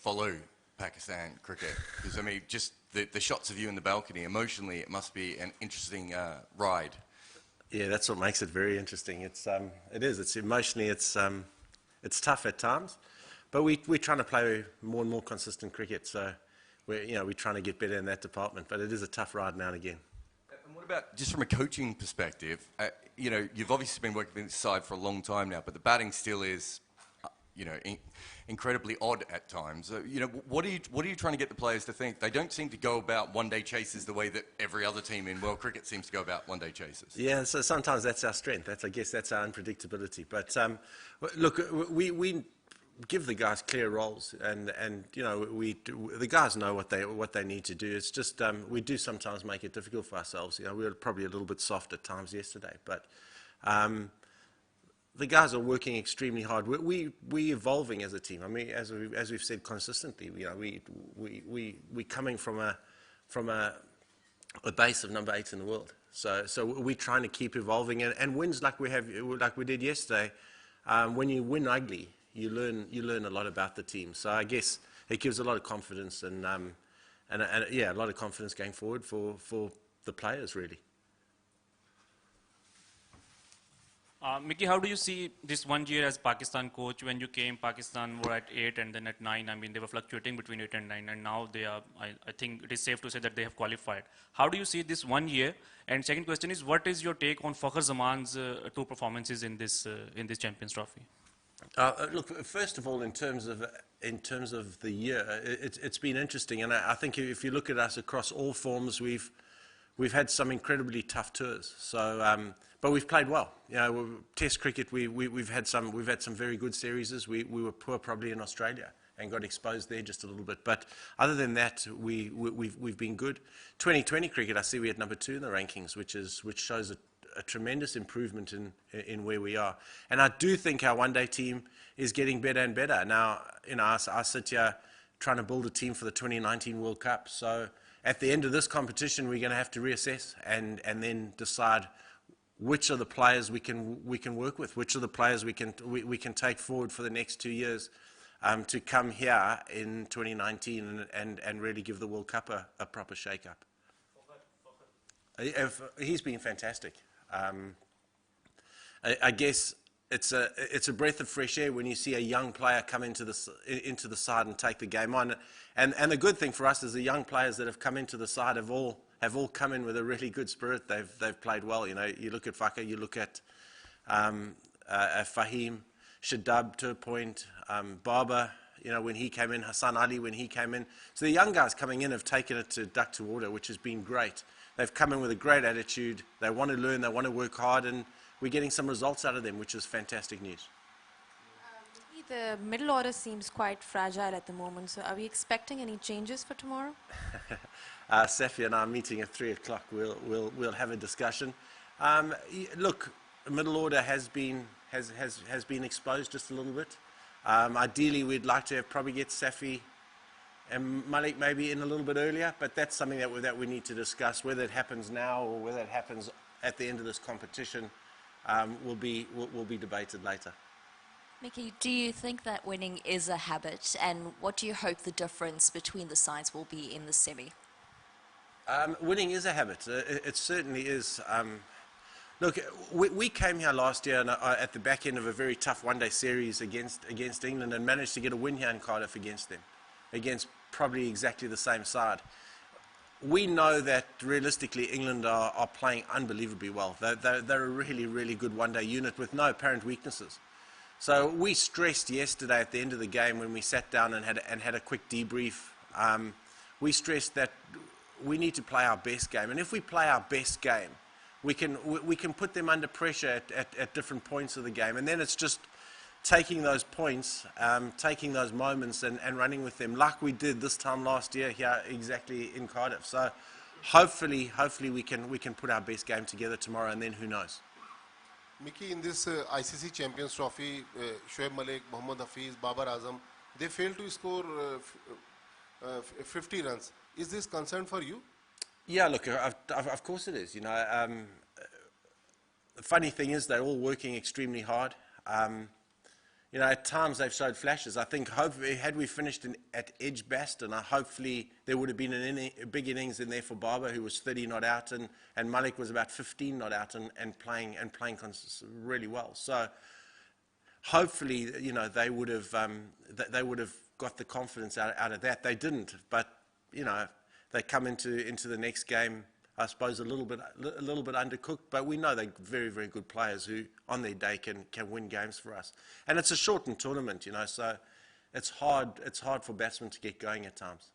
follow Pakistan cricket? Because, I mean, just the shots of you in the balcony, emotionally, it must be an interesting ride. Yeah, that's what makes it very interesting. It is. It's emotionally, it's tough at times, but we're trying to play more and more consistent cricket. So we're trying to get better in that department. But it is a tough ride now and again. And what about just from a coaching perspective? You've obviously been working with this side for a long time now, but the batting still is, incredibly odd at times. What are you trying to get the players to think? They don't seem to go about one-day chases the way that every other team in world cricket seems to go about one-day chases. Yeah, so sometimes that's our strength. I guess that's our unpredictability. But look, we give the guys clear roles, and the guys know what they need to do. It's just we do sometimes make it difficult for ourselves. We were probably a little bit soft at times yesterday, but. The guys are working extremely hard. We're evolving as a team. I mean, as we've said consistently, we're coming from a base of number 8 in the world. So we're trying to keep evolving, and wins like we did yesterday. When you win ugly, you learn a lot about the team. So I guess it gives a lot of confidence and a lot of confidence going forward for the players really. Mickey, how do you see this 1 year as Pakistan coach? When you came, Pakistan were at 8 and then at 9. I mean, they were fluctuating between 8 and 9, and now they are. I think it is safe to say that they have qualified. How do you see this 1 year? And second question is, what is your take on Fakhar Zaman's 2 performances in this Champions Trophy? Look, first of all, in terms of the year, it's been interesting, and I think if you look at us across all forms, we've had some incredibly tough tours. So. But we've played well. Test cricket, we've had some very good series. We were poor probably in Australia and got exposed there just a little bit. But other than that, we've been good. 2020 cricket, I see we're at number 2 in the rankings, which shows a tremendous improvement in where we are. And I do think our one-day team is getting better and better. Now, I sit here trying to build a team for the 2019 World Cup. So at the end of this competition, we're going to have to reassess and then decide which are the players we can work with, which are the players we can take forward for the next 2 years to come here in 2019 and really give the World Cup a proper shake-up. He's been fantastic. I guess it's a breath of fresh air when you see a young player come into the side and take the game on. And the good thing for us is the young players that have come into the side have all come in with a really good spirit. They've played well. You look at Fakhar, you look at Fahim, Shadab to a point, Baba, when he came in, Hassan Ali when he came in. So the young guys coming in have taken it to duck to water, which has been great. They've come in with a great attitude. They want to learn, they want to work hard, and we're getting some results out of them, which is fantastic news. The middle order seems quite fragile at the moment, so are we expecting any changes for tomorrow? Safi and I are meeting at 3 o'clock. We'll have a discussion. Look, the middle order has been exposed just a little bit. Ideally, we'd like to probably get Safi and Malik maybe in a little bit earlier, but that's something that we need to discuss. Whether it happens now or whether it happens at the end of this competition will be debated later. Mickey, do you think that winning is a habit, and what do you hope the difference between the sides will be in the semi? Winning is a habit. It certainly is. Look, we came here last year at the back end of a very tough one-day series against England and managed to get a win here in Cardiff against them, against probably exactly the same side. We know that realistically England are playing unbelievably well. They're a really, really good one-day unit with no apparent weaknesses. So we stressed yesterday at the end of the game when we sat down and had a quick debrief. We stressed that we need to play our best game, and if we play our best game, we can put them under pressure at different points of the game, and then it's just taking those points, taking those moments, and running with them like we did this time last year here exactly in Cardiff. So hopefully we can put our best game together tomorrow, and then who knows. Mickey, in this ICC Champions Trophy, Shoaib Malik, Mohammad Hafiz, Babar Azam, they failed to score 50 runs. Is this concern for you? Yeah, look, of course it is. The funny thing is they're all working extremely hard. at times they've showed flashes. I think hopefully, had we finished at Edgbaston, hopefully there would have been a big innings in there for Barber, who was 30 not out, and Malik was about 15 not out and playing really well. So hopefully, they would have got the confidence out of that. They didn't, but they come into the next game, I suppose, a little bit undercooked, but we know they're very, very good players who, on their day, can win games for us. And it's a shortened tournament, so it's hard for batsmen to get going at times.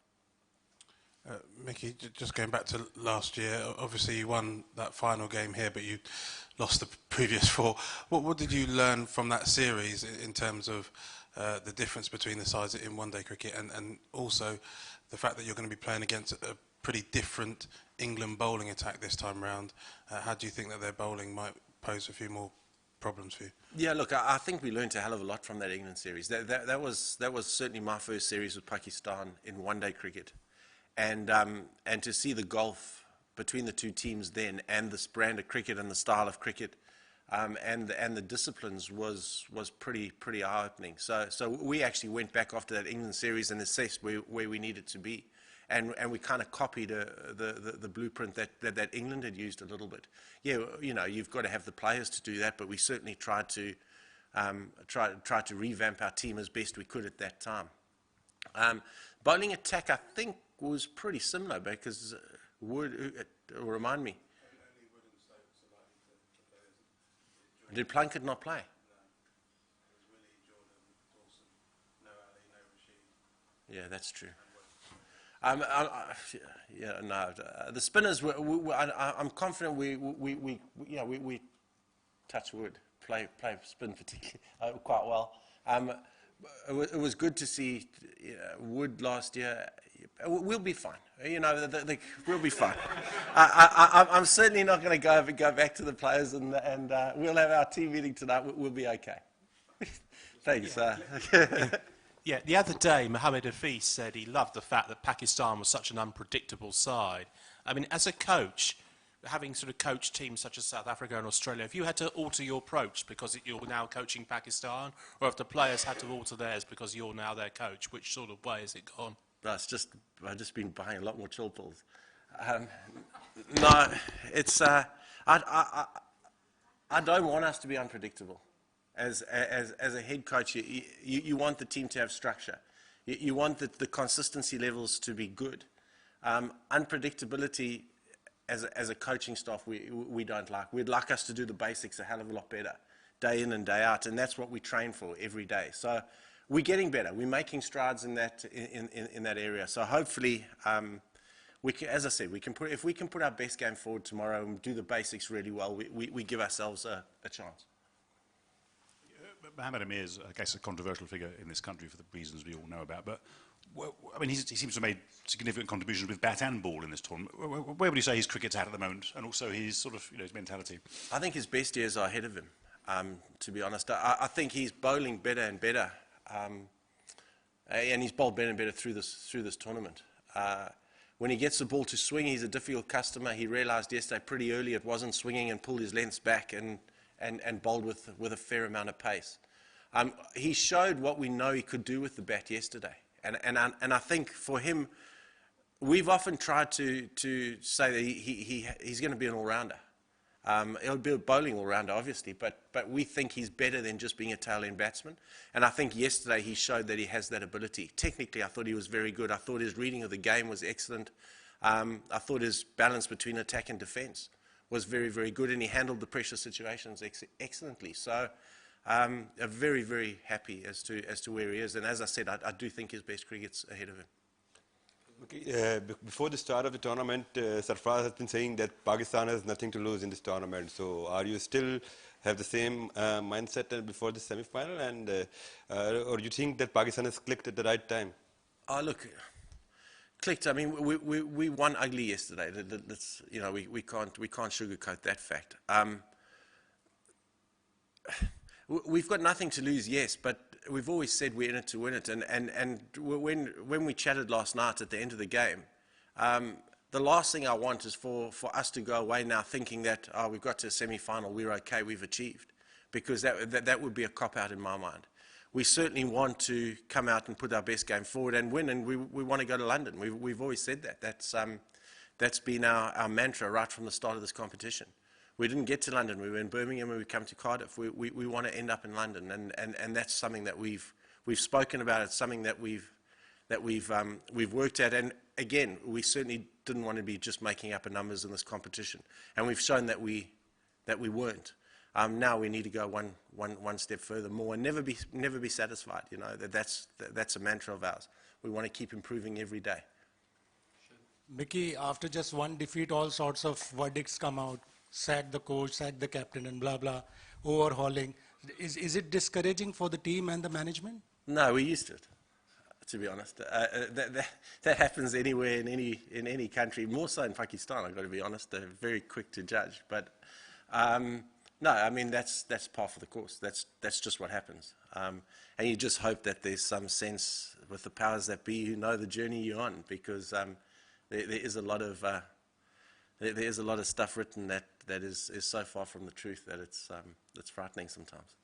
Mickey, just going back to last year, obviously you won that final game here, but you lost the previous 4. What did you learn from that series in terms of the difference between the sides in one-day cricket, and also the fact that you're going to be playing against a pretty different England bowling attack this time round? How do you think that their bowling might pose a few more problems for you? Yeah, look, I think we learned a hell of a lot from that England series. That was certainly my first series with Pakistan in one-day cricket, and to see the gulf between the two teams then, and this brand of cricket and the style of cricket, and the disciplines was pretty eye-opening. So we actually went back after that England series and assessed where we needed to be. And we kind of copied the blueprint that England had used a little bit. Yeah, you've got to have the players to do that, but we certainly tried to revamp our team as best we could at that time. Bowling attack, I think, was pretty similar, because remind me. Did Plunkett not play? Yeah, that's true. The spinners. I'm confident we touch wood, play spin particularly quite well. It was good to see Wood last year. We'll be fine. We'll be fine. I'm certainly not going to go back to the players, and we'll have our team meeting tonight. We'll be okay. Thanks. Yeah, the other day, Mohammed Hafiz said he loved the fact that Pakistan was such an unpredictable side. I mean, as a coach, having sort of coached teams such as South Africa and Australia, have you had to alter your approach because you're now coaching Pakistan, or have the players had to alter theirs because you're now their coach? Which sort of way has it gone? No, I've just been buying a lot more chill pills. No, it's I don't want us to be unpredictable. As a head coach, you want the team to have structure. You want the consistency levels to be good. Unpredictability, as a coaching staff, we don't like. We'd like us to do the basics a hell of a lot better, day in and day out, and that's what we train for every day. So we're getting better. We're making strides in that area. So hopefully, we can, as I said, if we can put our best game forward tomorrow and do the basics really well, we give ourselves a chance. Mohammed Amir is, I guess, a controversial figure in this country for the reasons we all know about. But I mean, he seems to have made significant contributions with bat and ball in this tournament. Where would you say his cricket's at the moment, and also his sort of his mentality? I think his best years are ahead of him. To be honest, I think he's bowling better and better, and he's bowled better and better through this tournament. When he gets the ball to swing, he's a difficult customer. He realised yesterday pretty early it wasn't swinging and pulled his lengths back and bowled with a fair amount of pace. He showed what we know he could do with the bat yesterday, and I think for him, we've often tried to say that he's going to be an all-rounder. He'll be a bowling all-rounder, obviously, but we think he's better than just being a tail-end batsman. And I think yesterday he showed that he has that ability. Technically, I thought he was very good. I thought his reading of the game was excellent. I thought his balance between attack and defence was very, very good, and he handled the pressure situations excellently. So I'm very, very happy as to where he is. And as I said, I do think his best cricket's ahead of him. Okay, before the start of the tournament, Sarfraz has been saying that Pakistan has nothing to lose in this tournament. So are you still have the same mindset before the semi-final, and or do you think that Pakistan has clicked at the right time? Look, clicked. I mean, we won ugly yesterday. That's, we can't sugarcoat that fact. We've got nothing to lose, yes, but we've always said we're in it to win it. And when we chatted last night at the end of the game, the last thing I want is for us to go away now thinking that we've got to a semi-final, we're okay, we've achieved, because that would be a cop-out in my mind. we certainly want to come out and put our best game forward and win, and we want to go to London. We've always said that. That's been our mantra right from the start of this competition. We didn't get to London. We were in Birmingham and we come to Cardiff. We want to end up in London, and that's something that we've spoken about. It's something that we've worked at. And again, we certainly didn't want to be just making up numbers in this competition, and we've shown that we weren't. Now we need to go one step further, more, and never be satisfied. You know, that's a mantra of ours. We want to keep improving every day. Mickey, after just one defeat, all sorts of verdicts come out. Sack the coach, sack the captain, and blah, blah, overhauling. Is it discouraging for the team and the management? No, we're used to it, to be honest. That happens anywhere in any country, more so in Pakistan, I've got to be honest. They're very quick to judge. But no, I mean, that's par for the course. That's just what happens. And you just hope that there's some sense with the powers that be who know the journey you're on, because there is a lot of stuff written that is so far from the truth that it's frightening sometimes.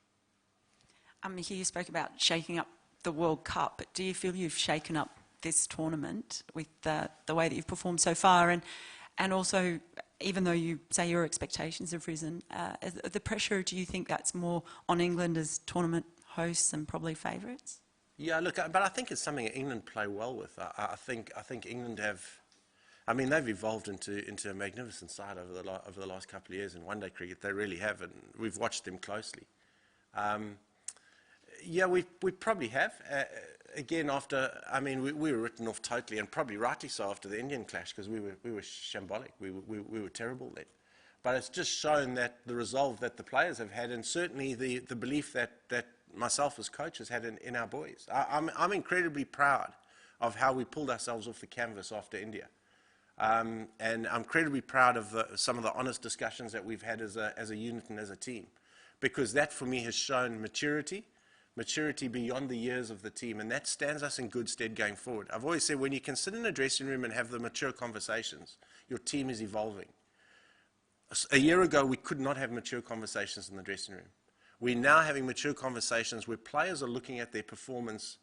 Mickey, you spoke about shaking up the World Cup, but do you feel you've shaken up this tournament with the way that you've performed so far? And also, even though you say your expectations have risen, the pressure, do you think that's more on England as tournament hosts and probably favourites? Yeah, look, but I think it's something that England play well with. I think England have... I mean, they've evolved into a magnificent side over the last couple of years in one-day cricket. They really have, and we've watched them closely. Yeah, we probably have. Again, after, I mean, we were written off totally, and probably rightly so after the Indian clash, because we were shambolic. We were terrible then. But it's just shown that the resolve that the players have had, and certainly the belief that myself as coach has had in our boys. I'm incredibly proud of how we pulled ourselves off the canvas after India. And I'm incredibly proud of some of the honest discussions that we've had as a unit and as a team, because that for me has shown maturity beyond the years of the team, and that stands us in good stead going forward. I've always said, when you can sit in a dressing room and have the mature conversations, your team is evolving. A year ago, we could not have mature conversations in the dressing room. We're now having mature conversations where players are looking at their performance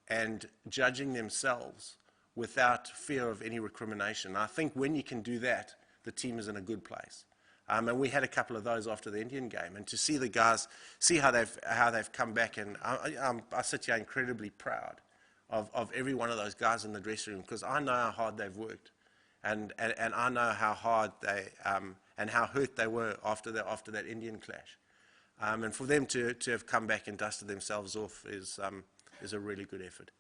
and judging themselves without fear of any recrimination. I think when you can do that, the team is in a good place. And we had a couple of those after the Indian game, and to see the guys, see how they've come back, and I sit here incredibly proud of every one of those guys in the dressing room, because I know how hard they've worked, and I know how hard they and how hurt they were after that Indian clash, and for them to have come back and dusted themselves off is a really good effort.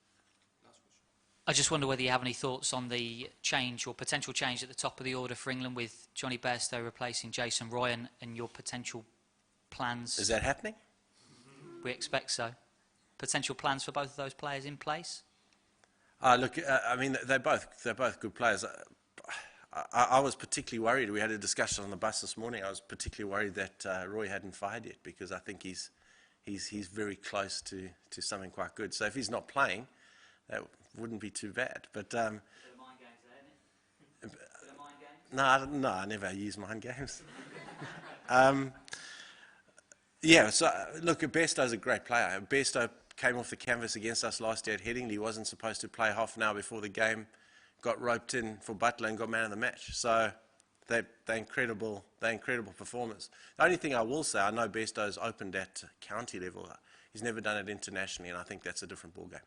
I just wonder whether you have any thoughts on the change or potential change at the top of the order for England with Johnny Bairstow replacing Jason Roy, and your potential plans. Is that happening? We expect so. Potential plans for both of those players in place? Look, I mean, they're both good players. I was particularly worried. We had a discussion on the bus this morning. I was particularly worried that Roy hadn't fired yet, because I think he's very close to something quite good. So if he's not playing, that wouldn't be too bad. But mind games there, isn't it? no, I never use mind games. Yeah, so look, Bairstow's a great player. Bairstow came off the canvas against us last year at Headingley. He wasn't supposed to play half an hour before the game, got roped in for Butler and got man of the match. So they're incredible performers. The only thing I will say, I know Bairstow's opened at county level. He's never done it internationally, and I think that's a different ballgame.